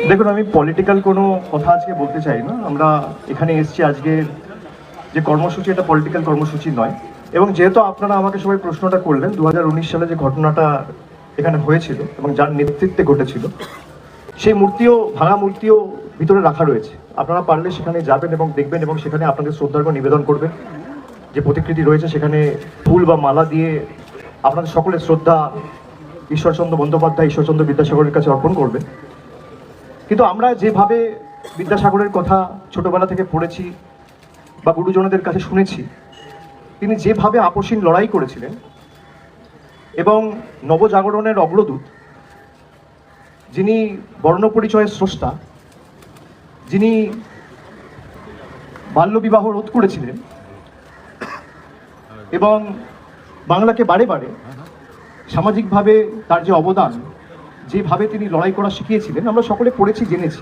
দেখুন, আমি পলিটিক্যাল কোনো কথা আজকে বলতে চাই না। আমরা এখানে এসেছি, আজকের যে কর্মসূচি এটা পলিটিক্যাল কর্মসূচি নয়। এবং যেহেতু আপনারা আমাকে সবাই প্রশ্নটা করলেন, 2019 সালে যে ঘটনাটা এখানে হয়েছিল এবং যার নেতৃত্বে ঘটেছিল, সেই মূর্তিও, ভাঙা মূর্তিও ভিতরে রাখা রয়েছে। আপনারা পারলে সেখানে যাবেন এবং দেখবেন এবং সেখানে আপনাদের শ্রদ্ধার্ঘ্য নিবেদন করবেন। যে প্রতিকৃতি রয়েছে সেখানে ফুল বা মালা দিয়ে আপনাদের সকলের শ্রদ্ধা ঈশ্বরচন্দ্র বন্দ্যোপাধ্যায়, ঈশ্বরচন্দ্র বিদ্যাসাগরের কাছে অর্পণ করবেন। কিন্তু আমরা যেভাবে বিদ্যাসাগরের কথা ছোটবেলা থেকে পড়েছি বা গুরুজনদের কাছে শুনেছি, তিনি যেভাবে আপসীন লড়াই করেছিলেন এবং নবজাগরণের অগ্রদূত, যিনি বর্ণপরিচয়ের স্রষ্টা, যিনি বাল্যবিবাহ রোধ করেছিলেন এবং বাংলাকে বারে বারে সামাজিকভাবে তার যে অবদান, যেভাবে তিনি লড়াই করা শিখিয়েছিলেন, আমরা সকলে পড়েছি, জেনেছি।